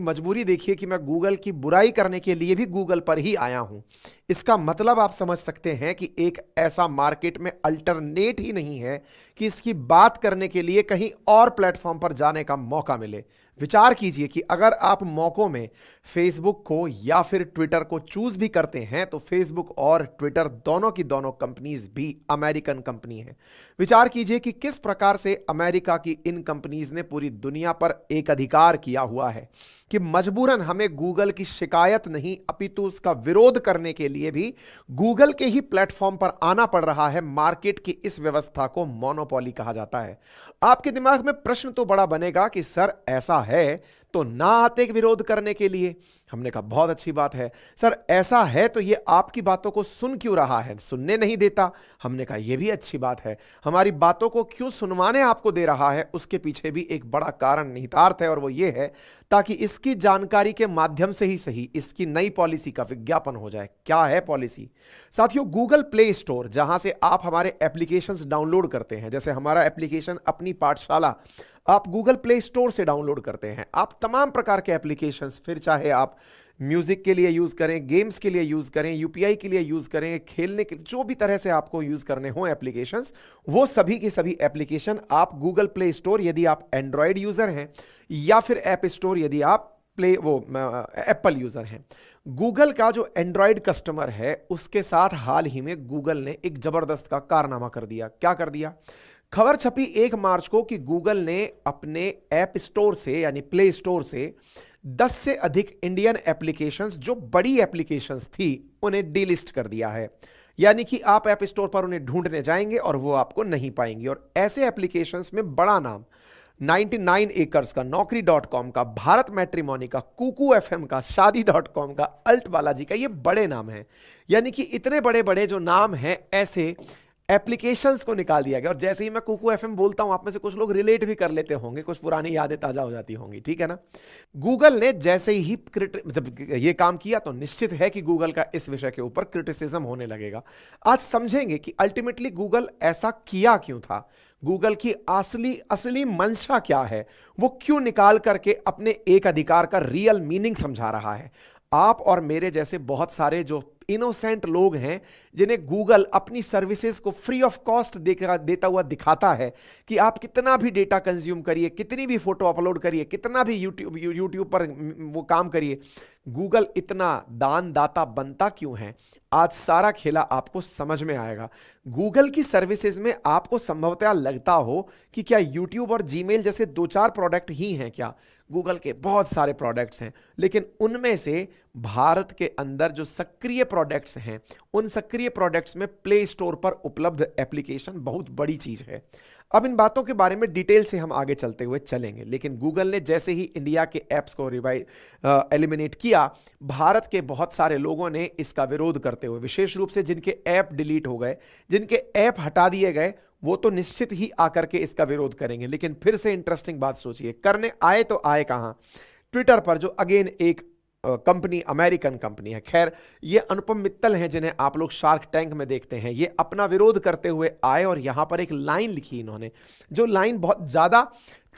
मजबूरी देखिए कि मैं गूगल की बुराई करने के लिए भी गूगल पर ही आया हूं। इसका मतलब आप समझ सकते हैं कि एक ऐसा मार्केट में अल्टरनेट ही नहीं है कि इसकी बात करने के लिए कहीं और प्लेटफॉर्म पर जाने का मौका मिले। विचार कीजिए कि अगर आप मौकों में फेसबुक को या फिर ट्विटर को चूज भी करते हैं तो फेसबुक और ट्विटर दोनों की दोनों कंपनीज भी अमेरिकन कंपनी हैं। विचार कीजिए कि किस प्रकार से अमेरिका की इन कंपनीज ने पूरी दुनिया पर एक अधिकार किया हुआ है कि मजबूरन हमें गूगल की शिकायत नहीं अपितु उसका विरोध करने के लिए भी गूगल के ही प्लेटफॉर्म पर आना पड़ रहा है। मार्केट की इस व्यवस्था को मोनोपोली कहा जाता है। आपके दिमाग में प्रश्न तो बड़ा बनेगा कि सर ऐसा है तो ना आते विरोध करने के लिए। हमने कहा बहुत अच्छी बात है सर, ऐसा है तो ये आपकी बातों को सुन क्यों रहा है, सुनने नहीं देता। हमने कहा यह भी अच्छी बात है, हमारी बातों को क्यों सुनवाने आपको दे रहा है उसके पीछे भी एक बड़ा कारण निहितार्थ है और वो ये है ताकि इसकी जानकारी के माध्यम से ही सही इसकी नई पॉलिसी का विज्ञापन हो जाए। क्या है पॉलिसी साथियों? गूगल प्ले स्टोर जहां से आप हमारे एप्लीकेशंस डाउनलोड करते हैं, जैसे हमारा एप्लीकेशन अपनी पाठशाला आप गूगल प्ले स्टोर से डाउनलोड करते हैं। आप तमाम प्रकार के एप्लीकेशंस, फिर चाहे आप म्यूजिक के लिए यूज करें, गेम्स के लिए यूज करें, यूपीआई के लिए यूज करें, खेलने के जो भी तरह से आपको यूज करने हो एप्लीकेशंस, वो सभी की सभी एप्लीकेशन आप गूगल प्ले स्टोर यदि आप एंड्रॉयड यूजर हैं या फिर ऐप स्टोर यदि आप एप्पल यूजर हैं। गूगल का जो एंड्रॉयड कस्टमर है उसके साथ हाल ही में गूगल ने एक जबरदस्त का कारनामा कर दिया। क्या कर दिया? खबर छपी 1 मार्च को कि गूगल ने अपने ऐप स्टोर से यानी प्ले स्टोर से 10 से अधिक इंडियन एप्लीकेशंस जो बड़ी एप्लीकेशंस थी उन्हें डीलिस्ट कर दिया है। यानी कि आप ऐप स्टोर पर उन्हें ढूंढने जाएंगे और वो आपको नहीं पाएंगे। और ऐसे एप्लीकेशंस में बड़ा नाम 99 एकर्स का, नौकरी.com का, भारत मैट्रिमोनी का, कुकू एफएम का, शादी.com का, अल्ट बालाजी का, ये बड़े नाम हैं। यानी कि इतने बड़े बड़े जो नाम हैं ऐसे एप्लीकेशंस को निकाल दिया गया। और जैसे ही मैं कुकू एफएम बोलता हूं आप में से कुछ लोग रिलेट भी कर लेते होंगे, कुछ पुरानी यादें ताजा हो जाती होंगी, ठीक है ना। गूगल ने जैसे ही जब ये काम किया तो निश्चित है कि गूगल का इस विषय के ऊपर क्रिटिसिज्म होने लगेगा। आज समझेंगे कि अल्टीमेटली गूगल ऐसा किया क्यों था, गूगल की असली मंशा क्या है, वो क्यों निकाल करके अपने एक अधिकार का रियल मीनिंग समझा रहा है। आप और मेरे जैसे बहुत सारे जो इनोसेंट लोग हैं जिन्हें गूगल अपनी सर्विसेज को फ्री ऑफ कॉस्ट देता हुआ दिखाता है कि आप कितना भी डेटा कंज्यूम करिए, कितनी भी फोटो अपलोड करिए, कितना भी यूट्यूब पर वो काम करिए, गूगल इतना दान दाता बनता क्यों है? आज सारा खेला आपको समझ में आएगा। गूगल की सर्विसेज में आपको संभवतः लगता हो कि क्या यूट्यूब और जीमेल जैसे 2-4 प्रोडक्ट ही हैं क्या? गूगल के बहुत सारे प्रोडक्ट्स हैं, लेकिन उनमें से भारत के अंदर जो सक्रिय प्रोडक्ट्स हैं उन सक्रिय प्रोडक्ट्स में प्ले स्टोर पर उपलब्ध एप्लीकेशन बहुत बड़ी चीज है। अब इन बातों के बारे में डिटेल से हम आगे चलते हुए चलेंगे, लेकिन गूगल ने जैसे ही इंडिया के ऐप्स को एलिमिनेट किया, भारत के बहुत सारे लोगों ने इसका विरोध करते हुए, विशेष रूप से जिनके ऐप डिलीट हो गए, जिनके ऐप हटा दिए गए, वो तो निश्चित ही आकर के इसका विरोध करेंगे। लेकिन फिर से इंटरेस्टिंग बात सोचिए, करने आए तो आए कहां? ट्विटर पर, जो अगेन एक कंपनी अमेरिकन कंपनी है। खैर, ये अनुपम मित्तल हैं जिन्हें आप लोग शार्क टैंक में देखते हैं। ये अपना विरोध करते हुए आए और यहां पर एक लाइन लिखी इन्होंने, जो लाइन बहुत ज्यादा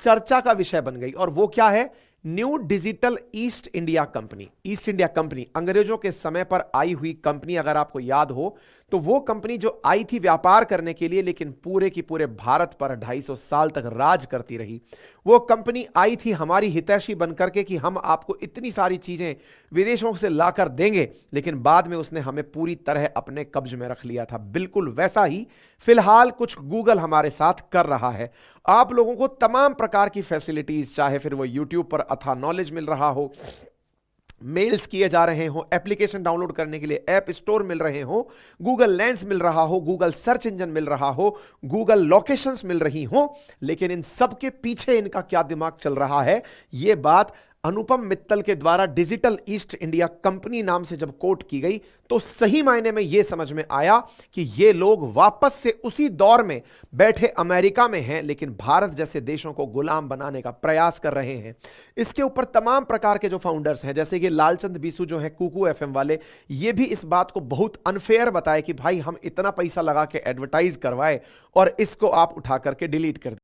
चर्चा का विषय बन गई। और वो क्या है? New digital east India company. East India company अंग्रेजों के समय पर आई हुई कंपनी, अगर आपको याद हो तो वो कंपनी जो आई थी व्यापार करने के लिए, लेकिन पूरे की पूरे भारत पर 250 साल तक राज करती रही। वो कंपनी आई थी हमारी हितैषी बनकर के कि हम आपको इतनी सारी चीजें विदेशों से लाकर देंगे, लेकिन बाद में उसने हमें पूरी तरह अपने कब्ज में रख लिया था। बिल्कुल वैसा ही फिलहाल कुछ गूगल हमारे साथ कर रहा है। आप लोगों को तमाम प्रकार की फैसिलिटीज, चाहे फिर वो यूट्यूब पर अथाह नॉलेज मिल रहा हो, मेल्स किए जा रहे हो, एप्लीकेशन डाउनलोड करने के लिए ऐप स्टोर मिल रहे हो, गूगल लेंस मिल रहा हो, गूगल सर्च इंजन मिल रहा हो, गूगल लोकेशंस मिल रही हो, लेकिन इन सब के पीछे इनका क्या दिमाग चल रहा है, यह बात अनुपम मित्तल के द्वारा डिजिटल ईस्ट इंडिया कंपनी नाम से जब कोट की गई तो सही मायने में यह समझ में आया कि ये लोग वापस से उसी दौर में बैठे अमेरिका में हैं, लेकिन भारत जैसे देशों को गुलाम बनाने का प्रयास कर रहे हैं। इसके ऊपर तमाम प्रकार के जो फाउंडर्स हैं, जैसे कि लालचंद बीसू जो है कुकू एफएम वाले, ये भी इस बात को बहुत अनफेयर बताए कि भाई हम इतना पैसा लगा के एडवर्टाइज करवाए और इसको आप उठा करके डिलीट कर